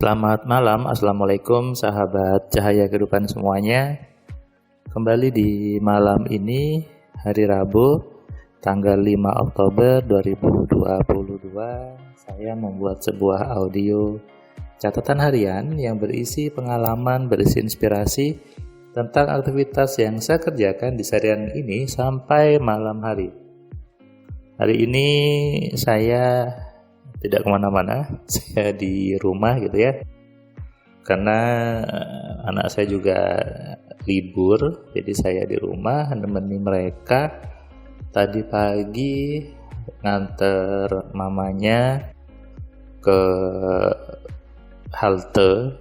Selamat malam, Assalamualaikum sahabat cahaya kehidupan semuanya. Kembali di malam ini, hari Rabu, tanggal 5 Oktober 2022, saya membuat sebuah audio catatan harian yang berisi pengalaman, berisi inspirasi tentang aktivitas yang saya kerjakan di seharian ini sampai malam hari. Hari ini saya tidak kemana-mana, saya di rumah gitu ya, karena anak saya juga libur, jadi saya di rumah menemani mereka. Tadi pagi nganter mamanya ke halte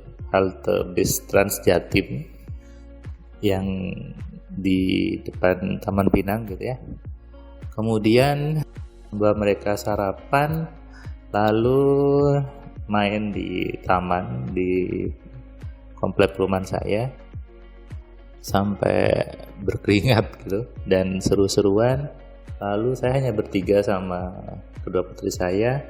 bis Trans Jatim yang di depan Taman Pinang gitu ya. Kemudian mereka sarapan, lalu main di taman di komplek perumahan saya sampai berkeringat gitu dan seru-seruan. Lalu saya hanya bertiga sama kedua putri saya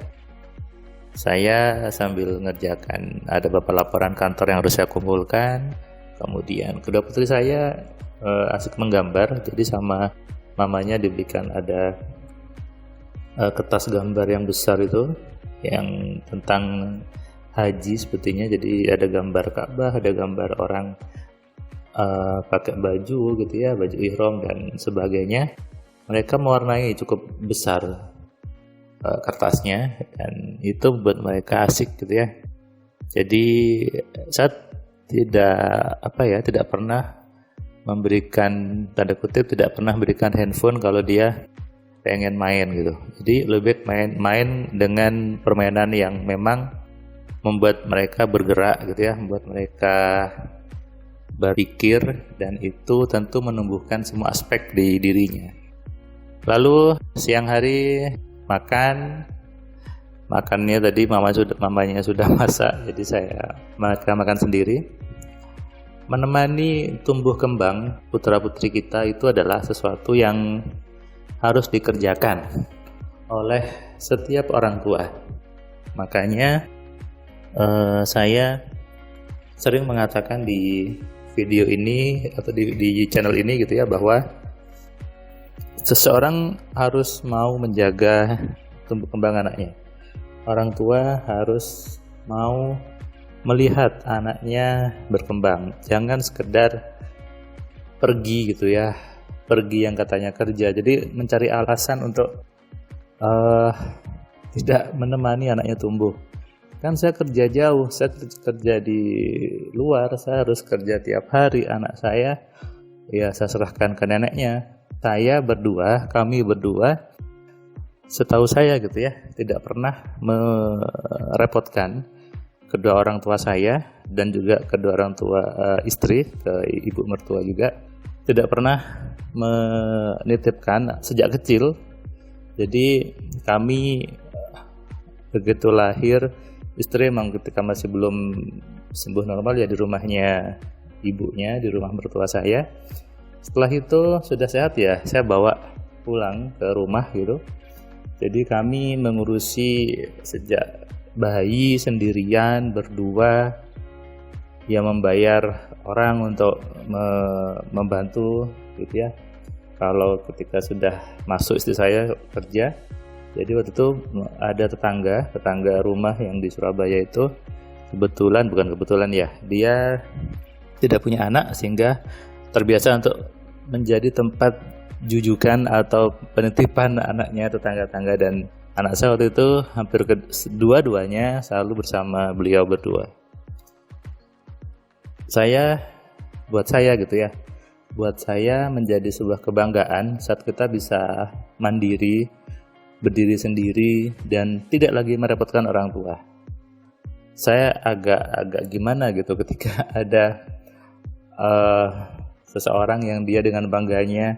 sambil ngerjakan ada beberapa laporan kantor yang harus saya kumpulkan. Kemudian kedua putri saya asik menggambar, jadi sama mamanya diberikan ada kertas gambar yang besar itu yang tentang haji sepertinya. Jadi ada gambar Ka'bah, ada gambar orang pakai baju gitu ya, baju ihram dan sebagainya. Mereka mewarnai cukup besar kertasnya dan itu buat mereka asik gitu ya. Jadi saya tidak pernah memberikan, tanda kutip, tidak pernah memberikan handphone kalau dia pengen main gitu. Jadi lebih main dengan permainan yang memang membuat mereka bergerak gitu ya, membuat mereka berpikir, dan itu tentu menumbuhkan semua aspek di dirinya. Lalu siang hari makannya tadi mamanya sudah masak, jadi saya makan sendiri. Menemani tumbuh kembang putra-putri kita itu adalah sesuatu yang harus dikerjakan oleh setiap orang tua. Makanya saya sering mengatakan di video ini atau di channel ini gitu ya, bahwa seseorang harus mau menjaga tumbuh kembang anaknya. Orang tua harus mau melihat anaknya berkembang. Jangan sekedar pergi gitu ya, pergi yang katanya kerja, jadi mencari alasan untuk tidak menemani anaknya tumbuh. Kan saya kerja jauh, saya kerja di luar, saya harus kerja tiap hari. Anak saya ya saya serahkan ke neneknya. Kami berdua, setahu saya gitu ya, tidak pernah merepotkan kedua orang tua saya dan juga kedua orang tua istri, ke ibu mertua juga. Tidak pernah menitipkan sejak kecil. Jadi kami begitu lahir, istri memang ketika masih belum sembuh normal ya di rumahnya ibunya, di rumah mertua saya. Setelah itu sudah sehat ya, saya bawa pulang ke rumah gitu. Jadi kami mengurusi sejak bayi sendirian berdua, ya membayar orang untuk membantu gitu ya. Kalau ketika sudah masuk istri saya kerja, jadi waktu itu ada tetangga rumah yang di Surabaya itu bukan kebetulan ya, dia tidak punya anak sehingga terbiasa untuk menjadi tempat jujukan atau penitipan anaknya tetangga-tangga, dan anak saya waktu itu hampir dua-duanya selalu bersama beliau berdua. Buat saya menjadi sebuah kebanggaan saat kita bisa mandiri, berdiri sendiri, dan tidak lagi merepotkan orang tua. Saya agak gimana gitu ketika ada seseorang yang dia dengan bangganya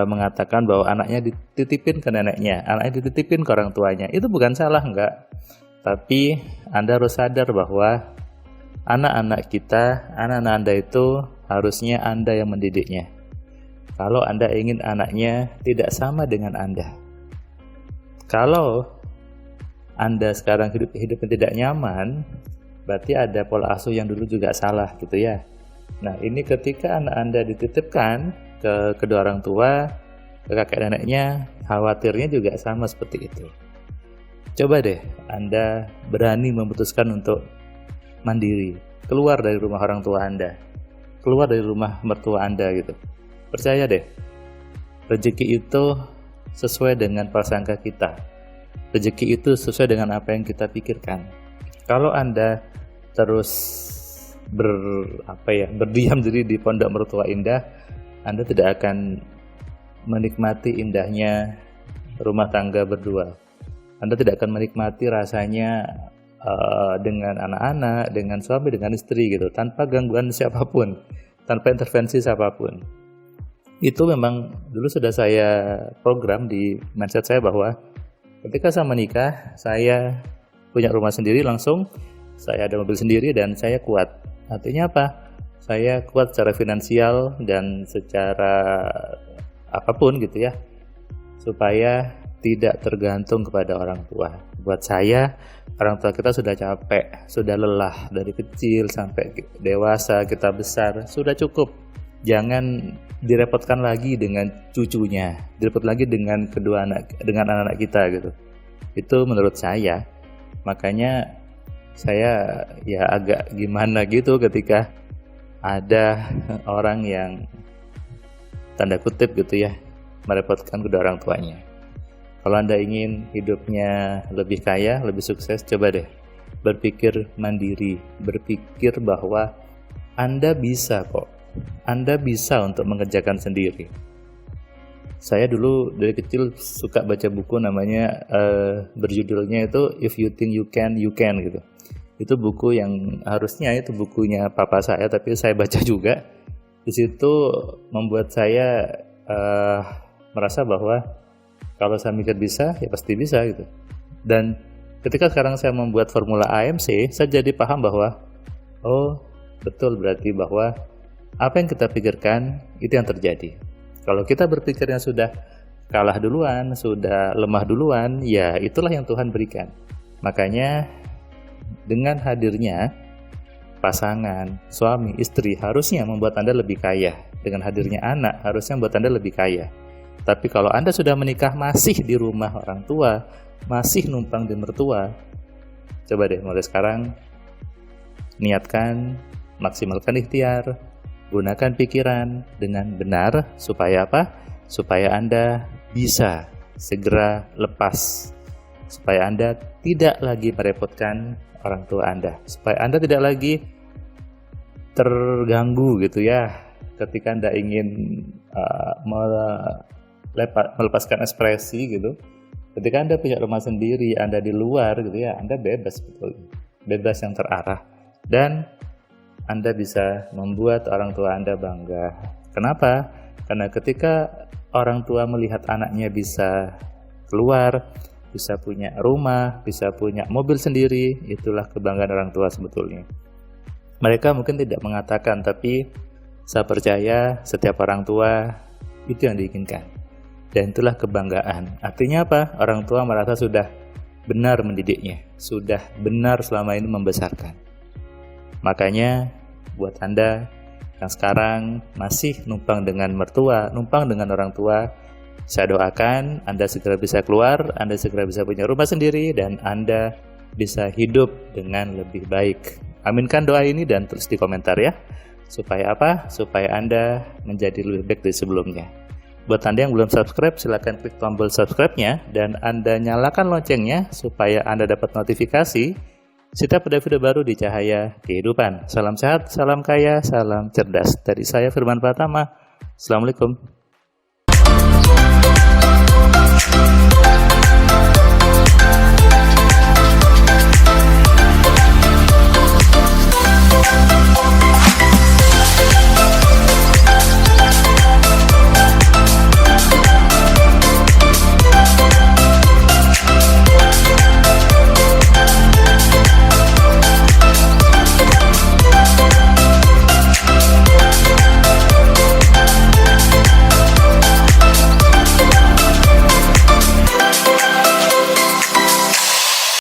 mengatakan bahwa anaknya dititipin ke neneknya, anaknya dititipin ke orang tuanya. Itu bukan salah, enggak. Tapi Anda harus sadar bahwa anak-anak Anda itu harusnya Anda yang mendidiknya. Kalau Anda ingin anaknya tidak sama dengan Anda, kalau Anda sekarang hidupnya tidak nyaman, berarti ada pola asuh yang dulu juga salah gitu ya. Nah, ini ketika anak Anda dititipkan ke kedua orang tua, ke kakek neneknya, khawatirnya juga sama seperti itu. Coba deh Anda berani memutuskan untuk mandiri, keluar dari rumah orang tua Anda, keluar dari rumah mertua Anda gitu. Percaya deh, rezeki itu sesuai dengan prasangka kita. Rezeki itu sesuai dengan apa yang kita pikirkan. Kalau Anda terus berdiam diri di pondok mertua indah, Anda tidak akan menikmati indahnya rumah tangga berdua. Anda tidak akan menikmati rasanya dengan anak-anak, dengan suami, dengan istri gitu, tanpa gangguan siapapun, tanpa intervensi siapapun. Itu memang dulu sudah saya program di mindset saya bahwa ketika saya menikah, saya punya rumah sendiri langsung, saya ada mobil sendiri dan saya kuat. Artinya apa? Saya kuat secara finansial dan secara apapun gitu ya, supaya tidak tergantung kepada orang tua. Buat saya, orang tua kita sudah capek, sudah lelah dari kecil sampai dewasa, kita besar, sudah cukup. Jangan direpotkan lagi dengan cucunya, direpot lagi dengan anak-anak kita gitu. Itu menurut saya. Makanya saya ya agak gimana gitu ketika ada orang yang tanda kutip gitu ya, merepotkan kedua orang tuanya. Kalau Anda ingin hidupnya lebih kaya, lebih sukses, coba deh berpikir mandiri, berpikir bahwa Anda bisa kok. Anda bisa untuk mengerjakan sendiri. Saya dulu dari kecil suka baca buku namanya berjudulnya itu If You Think You Can, You Can gitu. Itu buku yang harusnya itu bukunya papa saya, tapi saya baca juga. Di situ membuat saya merasa bahwa kalau saya mikir bisa, ya pasti bisa gitu. Dan ketika sekarang saya membuat formula AMC, saya jadi paham bahwa oh betul, berarti bahwa apa yang kita pikirkan itu yang terjadi. Kalau kita berpikirnya sudah kalah duluan, sudah lemah duluan, ya itulah yang Tuhan berikan. Makanya dengan hadirnya pasangan, suami, istri harusnya membuat Anda lebih kaya. Dengan hadirnya anak harusnya membuat Anda lebih kaya. Tapi kalau Anda sudah menikah masih di rumah orang tua, masih numpang di mertua, coba deh mulai sekarang niatkan, maksimalkan ikhtiar, gunakan pikiran dengan benar supaya apa? Supaya Anda bisa segera lepas, supaya Anda tidak lagi merepotkan orang tua Anda, supaya Anda tidak lagi terganggu gitu ya ketika Anda ingin melepaskan ekspresi gitu. Ketika Anda punya rumah sendiri, Anda di luar gitu ya, Anda bebas, betul, bebas yang terarah, dan Anda bisa membuat orang tua Anda bangga. Kenapa? Karena ketika orang tua melihat anaknya bisa keluar, bisa punya rumah, bisa punya mobil sendiri, itulah kebanggaan orang tua sebetulnya. Mereka mungkin tidak mengatakan, tapi saya percaya setiap orang tua itu yang diinginkan. Dan itulah kebanggaan. Artinya apa? Orang tua merasa sudah benar mendidiknya, sudah benar selama ini membesarkan. Makanya buat Anda yang sekarang masih numpang dengan mertua, numpang dengan orang tua, saya doakan Anda segera bisa keluar, Anda segera bisa punya rumah sendiri, dan Anda bisa hidup dengan lebih baik. Aminkan doa ini dan tulis di komentar ya. Supaya apa? Supaya Anda menjadi lebih baik dari sebelumnya. Buat Anda yang belum subscribe, silakan klik tombol subscribe-nya dan Anda nyalakan loncengnya supaya Anda dapat notifikasi setiap ada video baru di Cahaya Kehidupan. Salam sehat, salam kaya, salam cerdas. Dari saya Firman Pratama. Assalamualaikum.